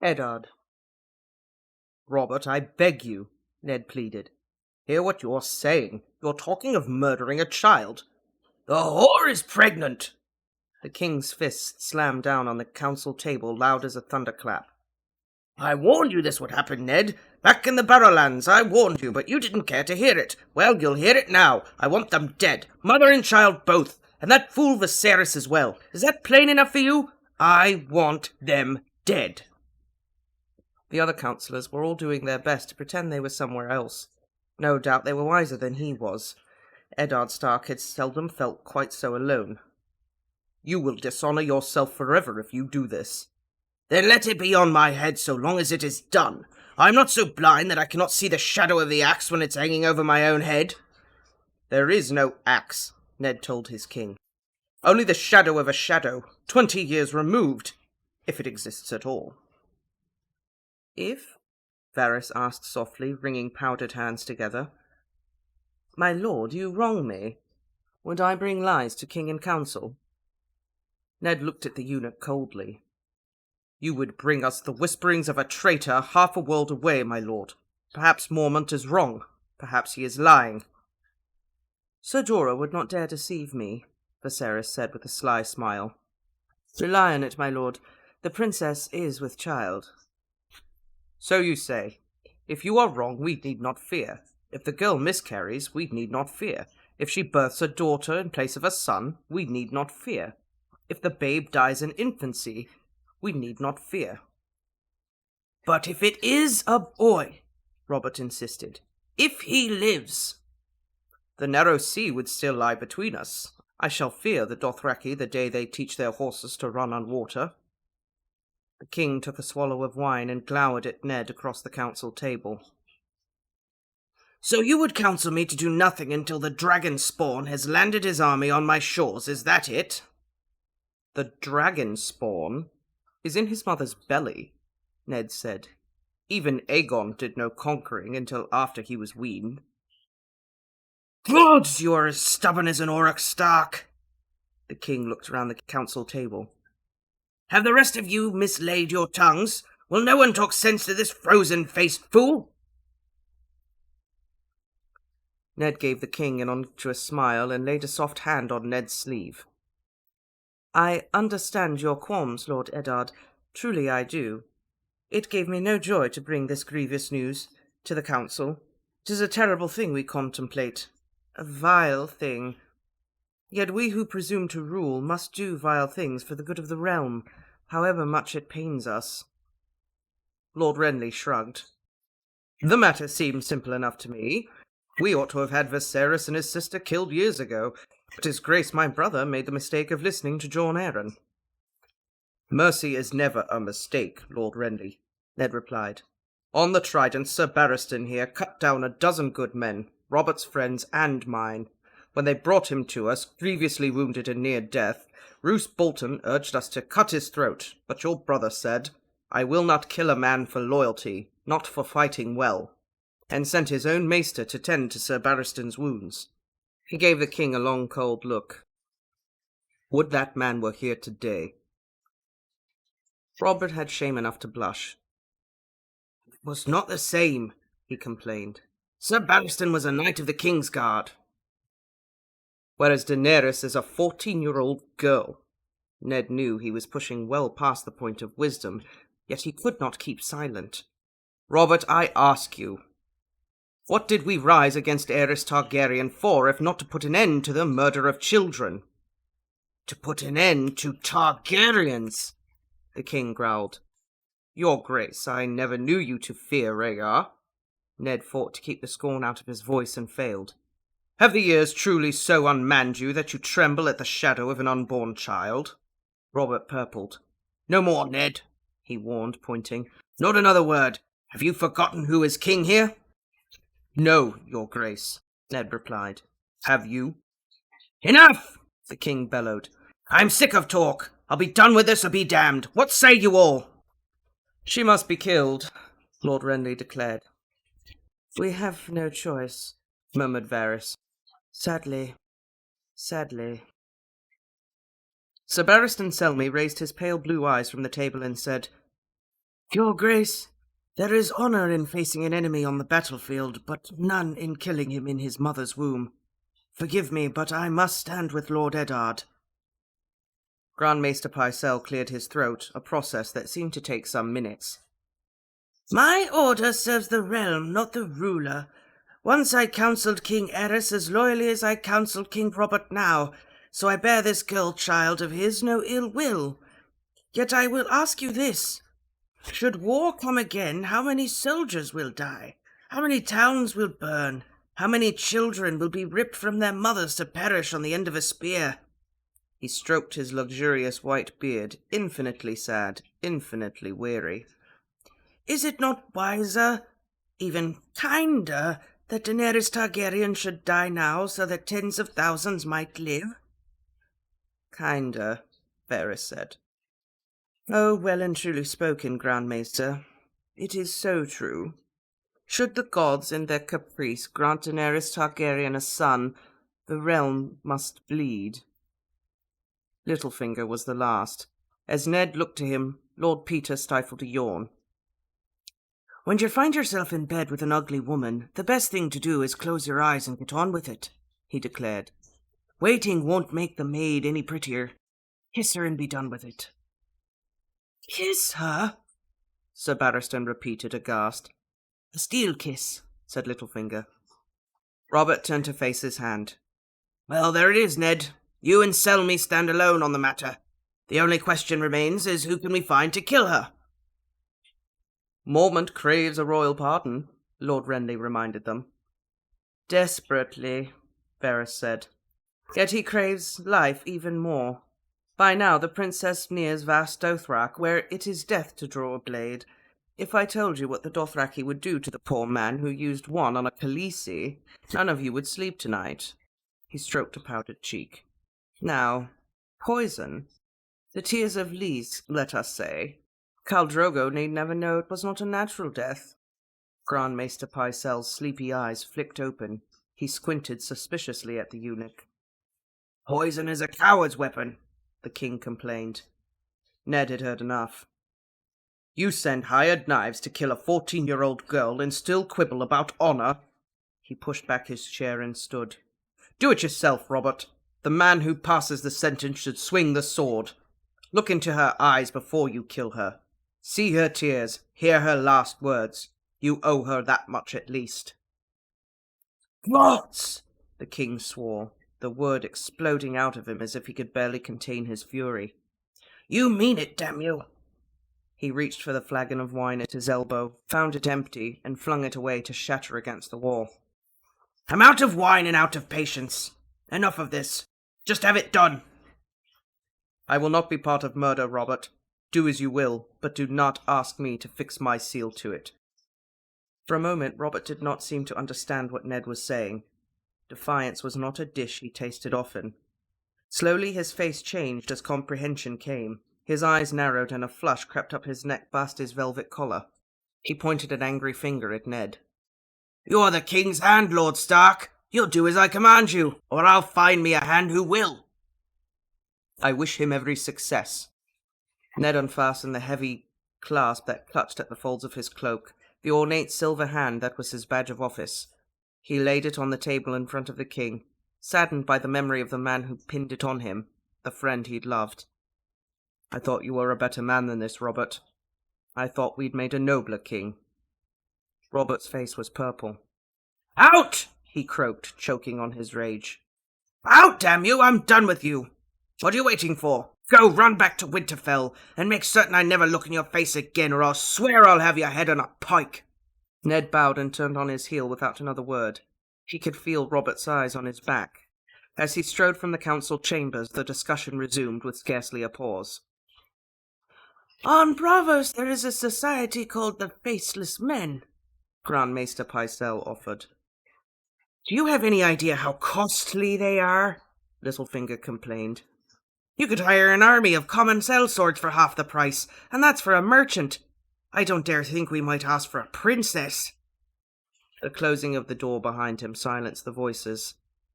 Eddard. "Robert, I beg you," Ned pleaded. "Hear what you're saying. You're talking of murdering a child." "The whore is pregnant!" The king's fist slammed down on the council table, loud as a thunderclap. "I warned you this would happen, Ned. Back in the Barrowlands, I warned you, but you didn't care to hear it. Well, you'll hear it now. I want them dead, mother and child both, and that fool Viserys as well. Is that plain enough for you? I want them dead." The other councillors were all doing their best to pretend they were somewhere else. No doubt they were wiser than he was. Eddard Stark had seldom felt quite so alone. "You will dishonour yourself forever if you do this." "Then let it be on my head so long as it is done. I am not so blind that I cannot see the shadow of the axe when it's hanging over my own head." "There is no axe," Ned told his king. "Only the shadow of a shadow, 20 years removed, if it exists at all." "If?" Varys asked softly, wringing powdered hands together. "My lord, you wrong me. Would I bring lies to king and council?" Ned looked at the eunuch coldly. "You would bring us the whisperings of a traitor half a world away, my lord. Perhaps Mormont is wrong. Perhaps he is lying." "Sir Jorah would not dare deceive me," Viserys said with a sly smile. "Rely on it, my lord. The princess is with child." "So you say. If you are wrong, we need not fear. If the girl miscarries, we need not fear. If she births a daughter in place of a son, we need not fear. If the babe dies in infancy, we need not fear." "But if it is a boy," Robert insisted, "if he lives—" "The narrow sea would still lie between us. I shall fear the Dothraki the day they teach their horses to run on water." The king took a swallow of wine and glowered at Ned across the council table. "So you would counsel me to do nothing until the dragon spawn has landed his army on my shores, is that it?" "The dragon spawn is in his mother's belly," Ned said. "Even Aegon did no conquering until after he was weaned." "Good, you are as stubborn as an auroch Stark." The king looked round the council table. "Have the rest of you mislaid your tongues? Will no one talk sense to this frozen-faced fool?" Ned gave the king an unctuous smile and laid a soft hand on Ned's sleeve. "I understand your qualms, Lord Eddard. Truly I do. It gave me no joy to bring this grievous news to the council. 'Tis a terrible thing we contemplate. A vile thing. Yet we who presume to rule must do vile things for the good of the realm, however much it pains us." Lord Renly shrugged. "The matter seems simple enough to me. We ought to have had Viserys and his sister killed years ago, but his grace my brother made the mistake of listening to Jon Arryn." "Mercy is never a mistake, Lord Renly," Ned replied. "On the Trident, Sir Barristan here cut down a dozen good men, Robert's friends and mine. When they brought him to us, grievously wounded and near death, Roose Bolton urged us to cut his throat, but your brother said, 'I will not kill a man for loyalty, not for fighting well,' and sent his own maester to tend to Sir Barristan's wounds." He gave the king a long, cold look. "Would that man were here today." Robert had shame enough to blush. "It was not the same," he complained. "Sir Barristan was a knight of the King's Guard." "Whereas Daenerys is a 14-year-old girl." Ned knew he was pushing well past the point of wisdom, yet he could not keep silent. "Robert, I ask you, what did we rise against Aerys Targaryen for, if not to put an end to the murder of children?" "To put an end to Targaryens," the king growled. "Your grace, I never knew you to fear Rhaegar." Ned fought to keep the scorn out of his voice and failed. "Have the years truly so unmanned you that you tremble at the shadow of an unborn child?" Robert purpled. "No more, Ned," he warned, pointing. "Not another word. Have you forgotten who is king here?" "No, your grace," Ned replied. "Have you?" "Enough!" the king bellowed. "I'm sick of talk. I'll be done with this or be damned. What say you all?" "She must be killed," Lord Renly declared. "We have no choice," murmured Varys. Sadly. Sir Barristan Selmy raised his pale blue eyes from the table and said, Your Grace, there is honor in facing an enemy on the battlefield, but none in killing him in his mother's womb. Forgive me, but I must stand with Lord Eddard. Grand Maester Pycelle cleared his throat, a process that seemed to take some minutes. My order serves the realm, not the ruler. Once I counselled King Eris as loyally as I counselled King Robert now, so I bear this girl-child of his no ill will. Yet I will ask you this. Should war come again, how many soldiers will die? How many towns will burn? How many children will be ripped from their mothers to perish on the end of a spear? He stroked his luxurious white beard, infinitely sad, infinitely weary. Is it not wiser, even kinder, that Daenerys Targaryen should die now so that tens of thousands might live? Kinder, Varys said. Oh, well and truly spoken, Grand Maester. It is so true. Should the gods in their caprice grant Daenerys Targaryen a son, the realm must bleed. Littlefinger was the last. As Ned looked to him, Lord Peter stifled a yawn. When you find yourself in bed with an ugly woman, the best thing to do is close your eyes and get on with it, he declared. Waiting won't make the maid any prettier. Kiss her and be done with it. Kiss her? Sir Barristan repeated, aghast. A steel kiss, said Littlefinger. Robert turned to face his hand. Well, there it is, Ned. You and Selmy stand alone on the matter. The only question remains is who can we find to kill her? Mormont craves a royal pardon, Lord Renly reminded them. Desperately, Varys said. Yet he craves life even more. By now the princess nears vast Dothrak, where it is death to draw a blade. If I told you what the Dothraki would do to the poor man who used one on a Khaleesi, none of you would sleep tonight. He stroked a powdered cheek. Now, poison. The tears of Lys, let us say. Khal Drogo need never know it was not a natural death. Grand Maester Pycelle's sleepy eyes flicked open. He squinted suspiciously at the eunuch. Poison is a coward's weapon, the king complained. Ned had heard enough. You send hired knives to kill a 14-year-old girl and still quibble about honor? He pushed back his chair and stood. Do it yourself, Robert. The man who passes the sentence should swing the sword. Look into her eyes before you kill her. See her tears, hear her last words. You owe her that much at least. What? The king swore, the word exploding out of him as if he could barely contain his fury. You mean it, damn you! He reached for the flagon of wine at his elbow, found it empty, and flung it away to shatter against the wall. I'm out of wine and out of patience. Enough of this. Just have it done. I will not be part of murder, Robert. Do as you will, but do not ask me to fix my seal to it. For a moment, Robert did not seem to understand what Ned was saying. Defiance was not a dish he tasted often. Slowly his face changed as comprehension came. His eyes narrowed and a flush crept up his neck past his velvet collar. He pointed an angry finger at Ned. You're the king's hand, Lord Stark. You'll do as I command you, or I'll find me a hand who will. I wish him every success. Ned unfastened the heavy clasp that clutched at the folds of his cloak, the ornate silver hand that was his badge of office. He laid it on the table in front of the king, saddened by the memory of the man who pinned it on him, the friend he'd loved. I thought you were a better man than this, Robert. I thought we'd made a nobler king. Robert's face was purple. Out! He croaked, choking on his rage. Out, damn you! I'm done with you! What are you waiting for? Go run back to Winterfell, and make certain I never look in your face again, or I'll swear I'll have your head on a pike. Ned bowed and turned on his heel without another word. He could feel Robert's eyes on his back. As he strode from the council chambers, the discussion resumed with scarcely a pause. On Braavos there is a society called the Faceless Men, Grand Maester Pycelle offered. Do you have any idea how costly they are? Littlefinger complained. You could hire an army of common sellswords for half the price, and that's for a merchant. I don't dare think we might ask for a princess. The closing of the door behind him silenced the voices.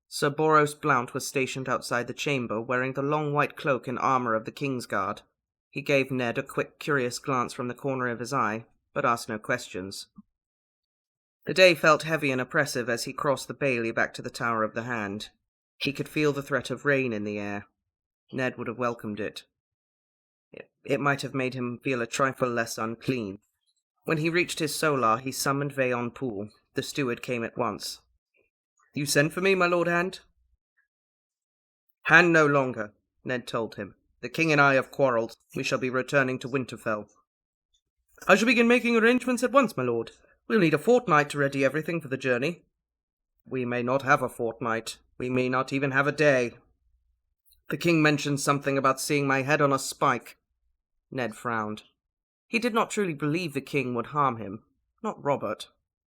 Sir Boros Blount was stationed outside the chamber, wearing the long white cloak and armour of the Kingsguard. He gave Ned a quick, curious glance from the corner of his eye, but asked no questions. The day felt heavy and oppressive as he crossed the bailey back to the Tower of the Hand. He could feel the threat of rain in the air. Ned would have welcomed it. It might have made him feel a trifle less unclean. When he reached his solar, he summoned Veon Poole. The steward came at once. "You sent for me, my Lord Hand?" "Hand no longer," Ned told him. "The king and I have quarrelled. We shall be returning to Winterfell." "I shall begin making arrangements at once, my lord. We'll need a fortnight to ready everything for the journey." "We may not have a fortnight. We may not even have a day. The king mentioned something about seeing my head on a spike." Ned frowned. He did not truly believe the king would harm him. Not Robert.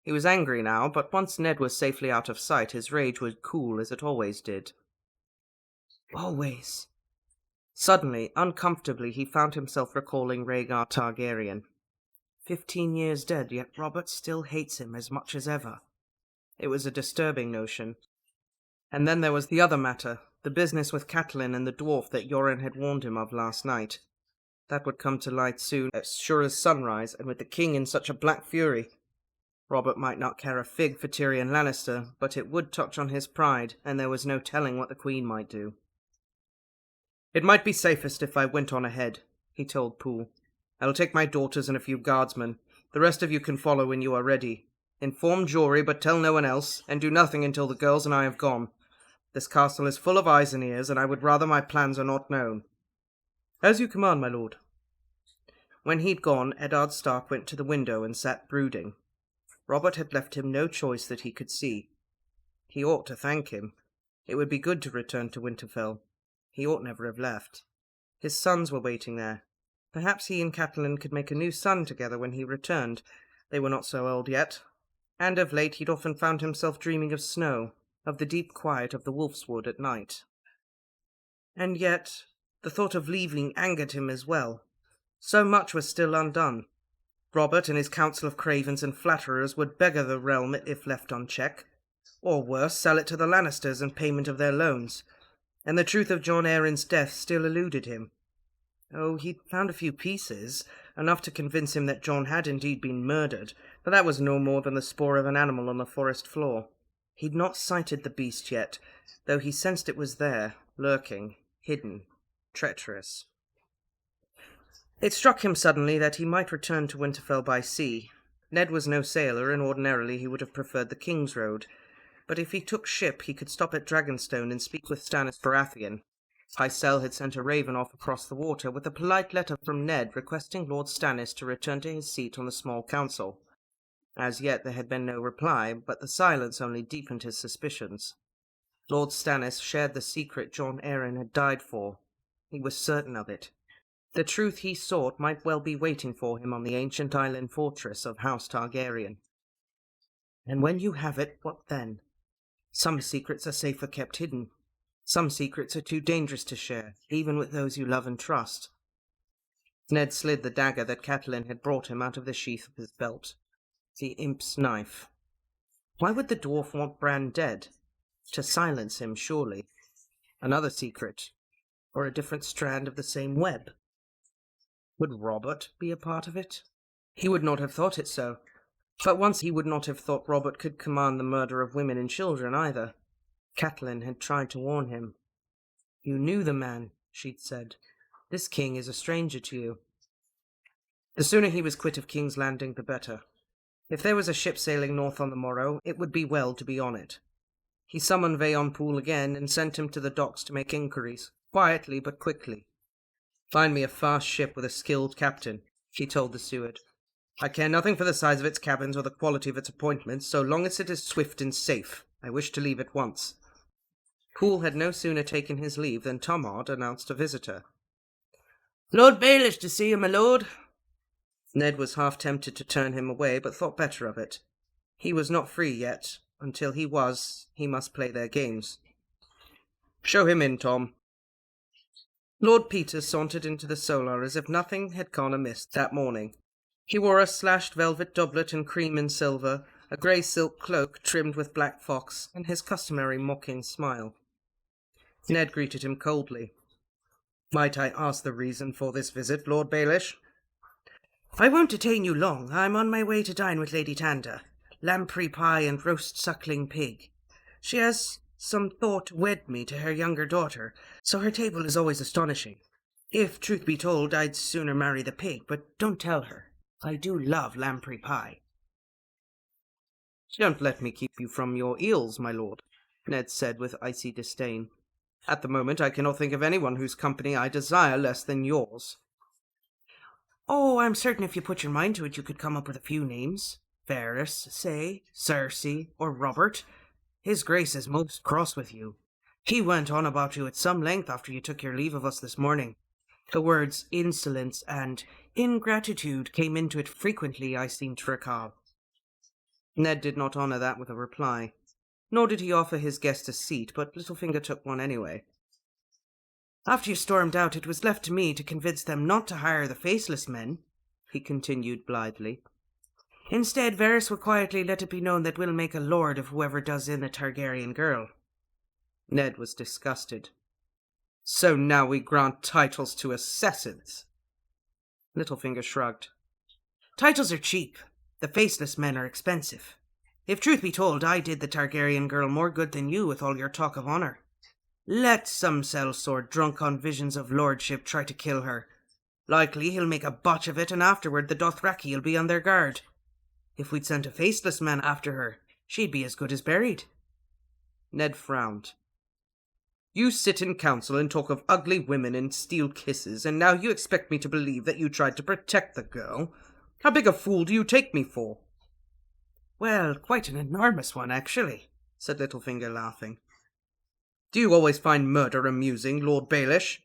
He was angry now, but once Ned was safely out of sight, his rage would cool as it always did. Always. Suddenly, uncomfortably, he found himself recalling Rhaegar Targaryen. 15 years dead, yet Robert still hates him as much as ever. It was a disturbing notion. And then there was the other matter, the business with Catelyn and the dwarf that Yoren had warned him of last night. That would come to light soon, as sure as sunrise, and with the king in such a black fury. Robert might not care a fig for Tyrion Lannister, but it would touch on his pride, and there was no telling what the Queen might do. "It might be safest if I went on ahead," he told Poole. "I'll take my daughters and a few guardsmen. The rest of you can follow when you are ready. Inform Jory, but tell no one else, and do nothing until the girls and I have gone. This castle is full of eyes and ears, and I would rather my plans are not known." "As you command, my lord." When he'd gone, Eddard Stark went to the window and sat brooding. Robert had left him no choice that he could see. He ought to thank him. It would be good to return to Winterfell. He ought never have left. His sons were waiting there. Perhaps he and Catelyn could make a new son together when he returned. They were not so old yet. And of late he'd often found himself dreaming of snow, of the deep quiet of the Wolf's Wood at night. And yet, the thought of leaving angered him as well. So much was still undone. Robert and his council of cravens and flatterers would beggar the realm if left unchecked, or worse, sell it to the Lannisters in payment of their loans. And the truth of Jon Arryn's death still eluded him. Oh, he'd found a few pieces, enough to convince him that Jon had indeed been murdered, but that was no more than the spoor of an animal on the forest floor. He'd not sighted the beast yet, though he sensed it was there, lurking, hidden, treacherous. It struck him suddenly that he might return to Winterfell by sea. Ned was no sailor, and ordinarily he would have preferred the King's Road. But if he took ship, he could stop at Dragonstone and speak with Stannis Baratheon. Pycelle had sent a raven off across the water with a polite letter from Ned requesting Lord Stannis to return to his seat on the small council. As yet there had been no reply, but the silence only deepened his suspicions. Lord Stannis shared the secret Jon Arryn had died for. He was certain of it. The truth he sought might well be waiting for him on the ancient island fortress of House Targaryen. And when you have it, what then? Some secrets are safer kept hidden. Some secrets are too dangerous to share, even with those you love and trust. Ned slid the dagger that Catelyn had brought him out of the sheath of his belt. The imp's knife. Why would the dwarf want Bran dead? To silence him, surely. Another secret, or a different strand of the same web. Would Robert be a part of it? He would not have thought it so. But once he would not have thought Robert could command the murder of women and children either. Catelyn had tried to warn him. "You knew the man," she'd said. "This king is a stranger to you." The sooner he was quit of King's Landing, the better. If there was a ship sailing north on the morrow, it would be well to be on it. He summoned Veon Poole again and sent him to the docks to make inquiries, quietly but quickly. "Find me a fast ship with a skilled captain," he told the steward. "I care nothing for the size of its cabins or the quality of its appointments, so long as it is swift and safe. I wish to leave at once." Poole had no sooner taken his leave than Tomard announced a visitor. "Lord Baelish to see you, my lord." Ned was half tempted to turn him away, but thought better of it. He was not free yet. Until he was, he must play their games. "Show him in, Tom." Lord Peter sauntered into the solar as if nothing had gone amiss that morning. He wore a slashed velvet doublet in cream and silver, a grey silk cloak trimmed with black fox, and his customary mocking smile. Ned greeted him coldly. Might I ask the reason for this visit, Lord Baelish? I won't detain you long. I'm on my way to dine with Lady Tanda. Lamprey pie and roast suckling pig. She has some thought to wed me to her younger daughter, so her table is always astonishing. If truth be told, I'd sooner marry the pig, but don't tell her. I do love lamprey pie. Don't let me keep you from your eels, my lord, Ned said with icy disdain. At the moment I cannot think of anyone whose company I desire less than yours. Oh, I'm certain if you put your mind to it you could come up with a few names. Varys, say, Cersei, or Robert. His Grace is most cross with you. He went on about you at some length after you took your leave of us this morning. The words insolence and ingratitude came into it frequently, I seem to recall. Ned did not honour that with a reply, nor did he offer his guest a seat, but Littlefinger took one anyway. After you stormed out, it was left to me to convince them not to hire the faceless men, he continued blithely. Instead, Varys will quietly let it be known that we'll make a lord of whoever does in the Targaryen girl. Ned was disgusted. So now we grant titles to assassins? Littlefinger shrugged. Titles are cheap. The faceless men are expensive. If truth be told, I did the Targaryen girl more good than you with all your talk of honour. Let some sellsword drunk on visions of lordship try to kill her. Likely he'll make a botch of it, and afterward the Dothraki'll be on their guard. If we'd sent a faceless man after her, she'd be as good as buried. Ned frowned. You sit in council and talk of ugly women and steal kisses, and now you expect me to believe that you tried to protect the girl? How big a fool do you take me for? Well, quite an enormous one, actually, said Littlefinger, laughing. Do you always find murder amusing, Lord Baelish?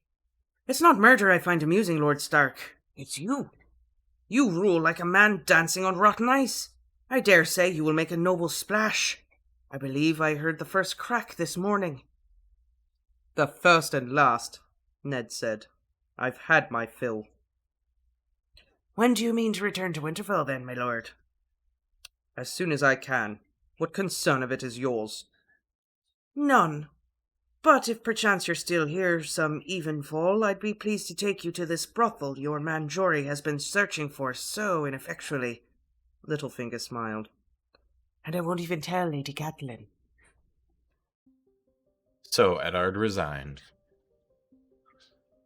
It's not murder I find amusing, Lord Stark. It's you. You rule like a man dancing on rotten ice. I dare say you will make a noble splash. I believe I heard the first crack this morning. The first and last, Ned said. I've had my fill. When do you mean to return to Winterfell, then, my lord? As soon as I can. What concern of it is yours? None. But if perchance you're still here some evenfall, I'd be pleased to take you to this brothel your man Jory has been searching for so ineffectually. Littlefinger smiled. And I won't even tell Lady Catelyn. So Eddard resigned.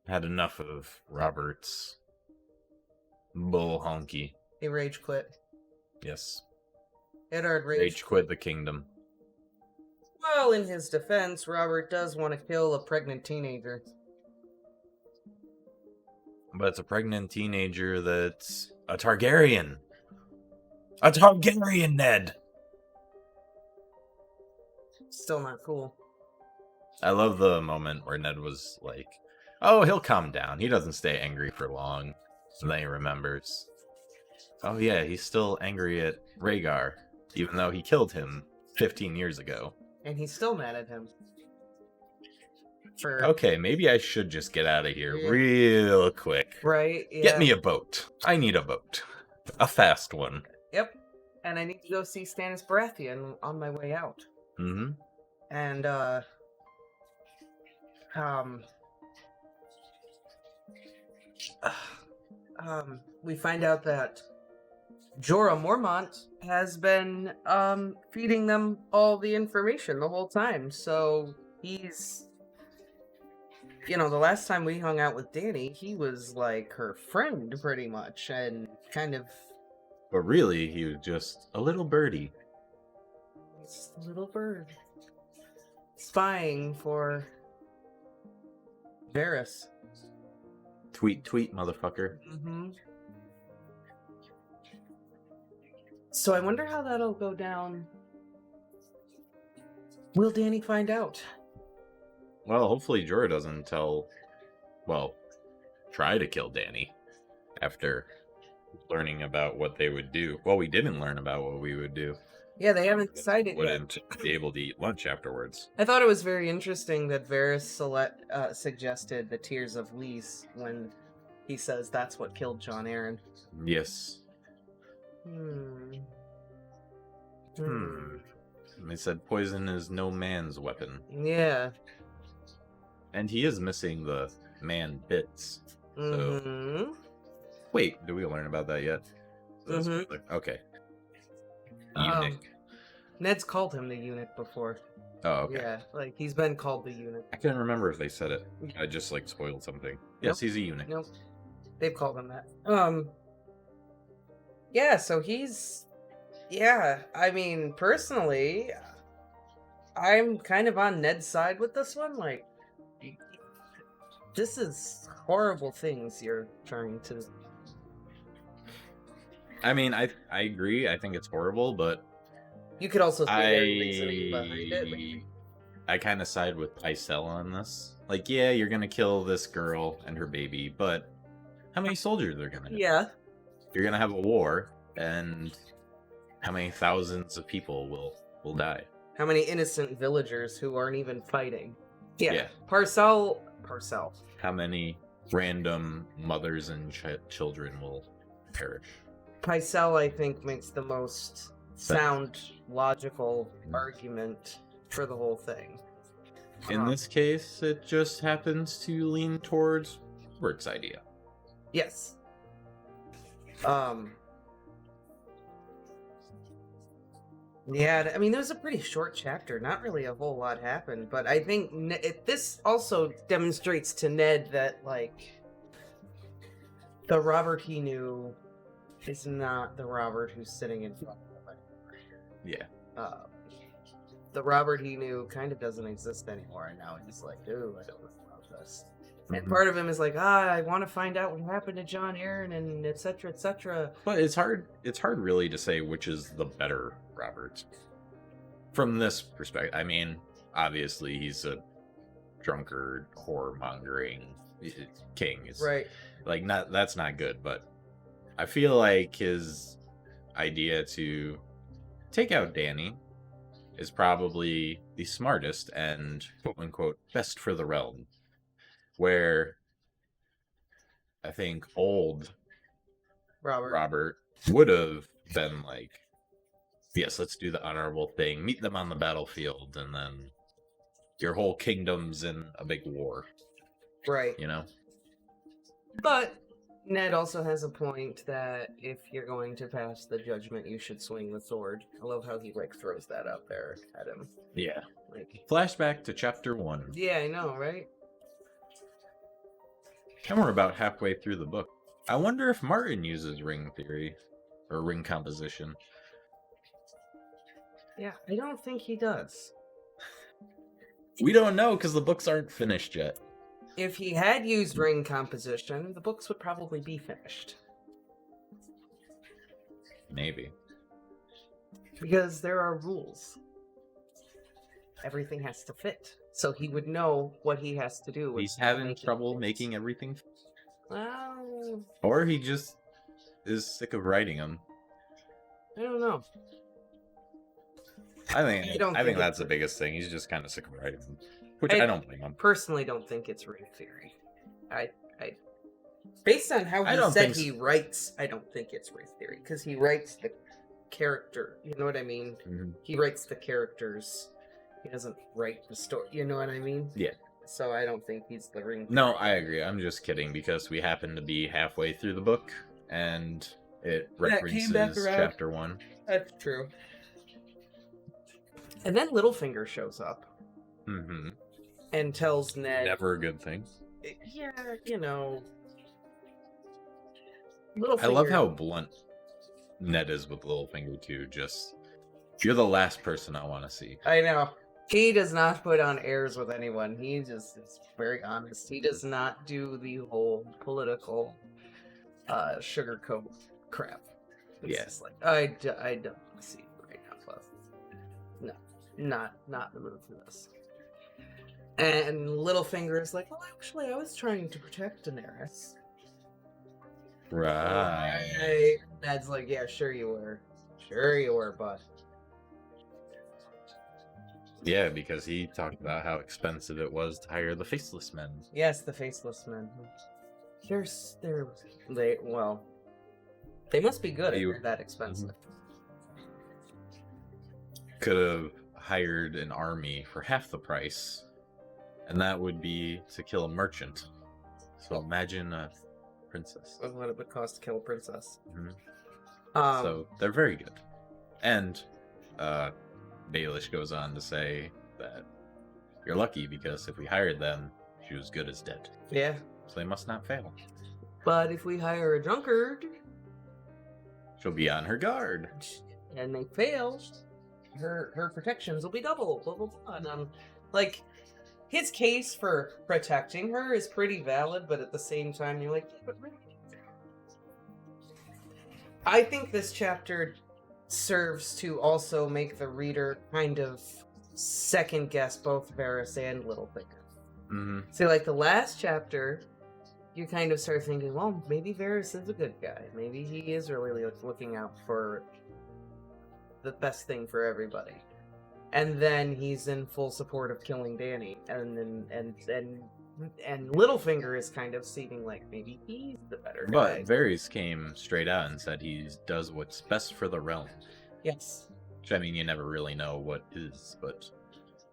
Had enough of Robert's bull honky. He rage quit. Yes. Eddard Rage quit the kingdom. Well, in his defense, Robert does want to kill a pregnant teenager. But it's a pregnant teenager that's a Targaryen. A Targaryen, Ned! Still not cool. I love the moment where Ned was like, oh, he'll calm down. He doesn't stay angry for long. And then he remembers. Oh yeah, he's still angry at Rhaegar, even though he killed him 15 years ago. And he's still mad at him. Okay, maybe I should just get out of here real quick. Right, yeah. Get me a boat. I need a boat. A fast one. Yep. And I need to go see Stannis Baratheon on my way out. Mm-hmm. And, we find out that Jorah Mormont has been, feeding them all the information the whole time. So he's, you know, the last time we hung out with Dany, he was like her friend pretty much, and kind of... But really, he was just a little birdie. Just a little bird. Spying for Varys. Tweet, tweet, motherfucker. Mm-hmm. So I wonder how that'll go down. Will Dany find out? Well, hopefully Jorah doesn't try to kill Dany after learning about what they would do. Well, we didn't learn about what we would do. Yeah, they haven't decided Wouldn't be able to eat lunch afterwards. I thought it was very interesting that Varys suggested the Tears of Lys when he says that's what killed Jon Arryn. Yes. They said poison is no man's weapon. Yeah. And he is missing the man bits. Mm-hmm. Wait, did we learn about that yet? Okay. Eunuch. Ned's called him the eunuch before. Oh, okay. Yeah, like he's been called the eunuch. I couldn't remember if they said it. I just like spoiled something. Yes, he's a eunuch. Nope. They've called him that. Yeah, so he's... Yeah, I mean, personally, I'm kind of on Ned's side with this one. Like, this is horrible things you're trying to... I mean, I agree. I think it's horrible, but You could also see their reasoning behind it. Like, I kind of side with Pycelle on this. Like, yeah, you're gonna kill this girl and her baby, but how many soldiers are gonna? yeah. You're gonna have a war, and how many thousands of people will die? How many innocent villagers who aren't even fighting? Yeah. Parcell. How many random mothers and children will perish? Pycelle, I think, makes the most sound, logical argument for the whole thing. In this case, it just happens to lean towards Robert's idea. Yes. Yeah, I mean, it was a pretty short chapter. Not really a whole lot happened, but I think this also demonstrates to Ned that, like, the Robert he knew is not the Robert who's sitting in front of him anymore. Yeah. The Robert he knew kind of doesn't exist anymore, and now he's like, "Ooh, I don't know about this." And part of him is like, I want to find out what happened to John Aaron, and etc., etc. But it's hard really to say which is the better Robert. From this perspective, I mean, obviously he's a drunkard, whoremongering king. It's, Right. Like, that's not good, but I feel like his idea to take out Dany is probably the smartest and quote-unquote best for the realm. Where I think old Robert would have been like, yes, let's do the honorable thing, meet them on the battlefield, and then your whole kingdom's in a big war. Right. You know? But Ned also has a point that if you're going to pass the judgment, you should swing the sword. I love how he, like, throws that out there at him. Yeah. Like, Flashback to chapter 1. yeah, I know, right? And we're about halfway through the book. I wonder if Martin uses ring theory or ring composition. Yeah, I don't think he does. We don't know because the books aren't finished yet. If he had used ring composition, the books would probably be finished. Maybe. Because there are rules. Everything has to fit. So he would know what he has to do. He's having trouble making everything. Well, Or he just is sick of writing them. I don't know. I think that's the biggest thing. He's just kind of sick of writing them. Which I don't blame him. Personally don't think it's ring theory. I based on how he said he writes, I don't think it's ring theory. Because he writes the character. You know what I mean? Mm-hmm. He writes the characters. He doesn't write the story. You know what I mean? Yeah. So I don't think he's the ring theory. No, I agree. I'm just kidding because we happen to be halfway through the book and it references chapter 1. That's true. And then Littlefinger shows up. Mm-hmm. And tells Ned... Never a good thing. Yeah, you know... Littlefinger... I love how blunt Ned is with Littlefinger, too. Just, you're the last person I want to see. I know. He does not put on airs with anyone. He just is very honest. He does not do the whole political sugarcoat crap. It's just like, I don't want to see it right now, Cliff. No. Not in the mood for this. And Littlefinger is like, well, actually, I was trying to protect Daenerys. Right. Ned's like, yeah, sure you were. Sure you were, bud. Yeah, because he talked about how expensive it was to hire the Faceless Men. Yes, the Faceless Men. They must be good if they're that expensive. Could have hired an army for half the price, and that would be to kill a merchant. So imagine a princess. Of what it would cost to kill a princess. Mhm. Um, So they're very good. And Baelish goes on to say that you're lucky because if we hired them, she was good as dead. yeah. So they must not fail. But if we hire a drunkard She'll be on her guard. and they fail, her protections will be double. Blah blah blah. And like his case for protecting her is pretty valid, but at the same time, you're like, yeah, but really? I think this chapter serves to also make the reader kind of second guess both Varys and Littlefinger. Mm-hmm. See, like the last chapter, you kind of start thinking, well, maybe Varys is a good guy. Maybe he is really looking out for the best thing for everybody. And then he's in full support of killing Dany, and Littlefinger is kind of seeming like maybe he's the better guy. But Varys came straight out and said he does what's best for the realm. Yes. Which, I mean, you never really know what is, but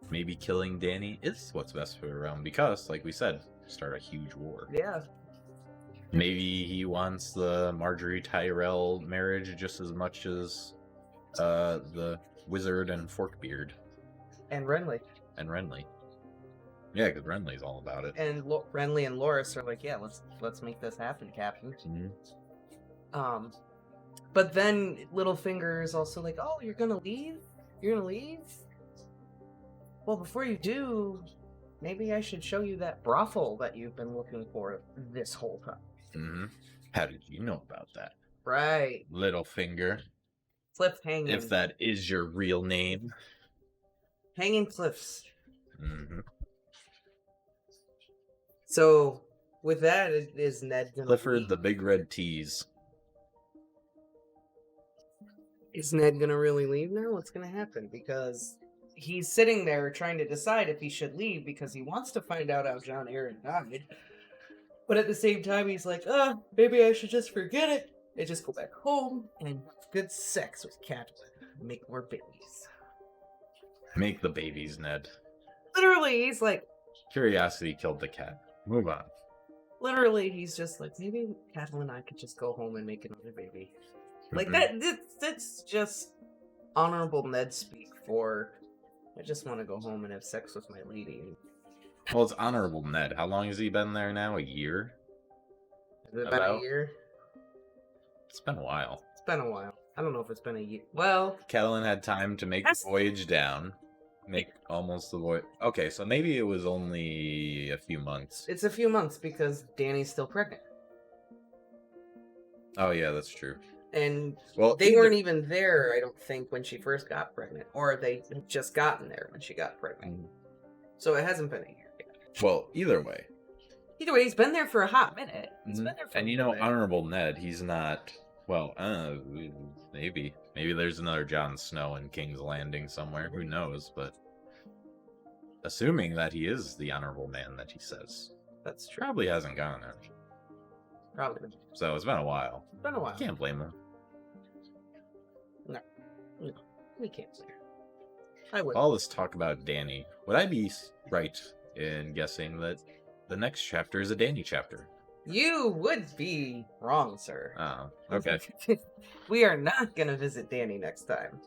maybe killing Dany is what's best for the realm because, like we said, start a huge war. Yeah. Maybe he wants the Marjorie Tyrell marriage just as much as the Wizard and Forkbeard. And Renly. And Renly. Yeah, because Renly's all about it. And Renly and Loras are like, yeah, let's make this happen, Captain. Mm-hmm. But then Littlefinger is also like, oh, you're gonna leave? You're gonna leave? Well, before you do, maybe I should show you that brothel that you've been looking for this whole time. Mm-hmm. How did you know about that? Right. Littlefinger. Cliff hanging. If that is your real name. Hanging cliffs. Mm-hmm. So, with that, is Ned gonna Clifford leave? the Big Red Tease. Is Ned gonna really leave now? What's gonna happen? Because he's sitting there trying to decide if he should leave because he wants to find out how John Arryn died. But at the same time, he's like, maybe I should just forget it and just go back home and have good sex with Catelyn. Make more babies. Make the babies, Ned. Literally, he's like, Curiosity killed the cat. Move on. literally, he's just like, maybe Catelyn and I could just go home and make another baby. Like, that's just honorable Ned speak for, I just want to go home and have sex with my lady. Well, it's honorable Ned. How long has he been there now? A year? Has it been a year? It's been a while. It's been a while. I don't know if it's been a year. Well, Catelyn had time to make the voyage down. Make almost the voyage. Okay, so maybe it was only a few months. it's a few months because Dany's still pregnant. Oh, yeah, that's true. And Well, they weren't even there, I don't think, when she first got pregnant. Or they had just gotten there when she got pregnant. So it hasn't been a year yet. Well, either way. Either way, he's been there for a hot minute. He's been there for And a you know, minute. honorable Ned, he's not. Well, maybe. Maybe there's another Jon Snow in King's Landing somewhere. Who knows? But assuming that he is the honorable man that he says, That's true. probably hasn't gone there. Probably. So it's been a while. It's been a while. Can't blame him. No, we can't say. I would. All this talk about Dany. Would I be right in guessing that the next chapter is a Dany chapter? You would be wrong, sir. Oh, okay. We are not going to visit Dany next time.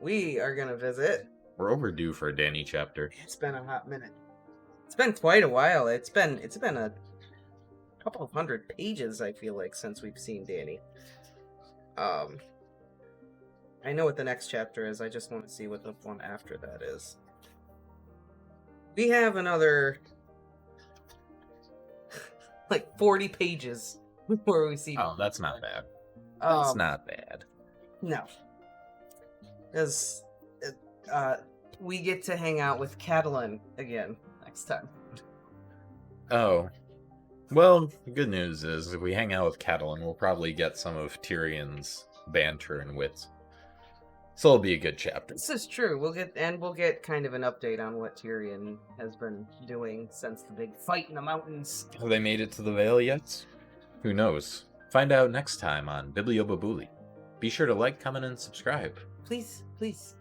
We are going to visit... We're overdue for a Dany chapter. It's been a hot minute. It's been quite a while. It's been a couple of 100 pages, I feel like, since we've seen Dany. I know what the next chapter is. I just want to see what the one after that is. We have another... like 40 pages before we see... Oh, that's not bad. That's not bad. No. Because we get to hang out with Catelyn again next time. Oh. Well, the good news is if we hang out with Catelyn, we'll probably get some of Tyrion's banter and wit. So it'll be a good chapter. This is true. We'll get kind of an update on what Tyrion has been doing since the big fight in the mountains. Have they made it to the Vale yet? Who knows? Find out next time on Bibliobibuli. Be sure to like, comment, and subscribe. Please, please.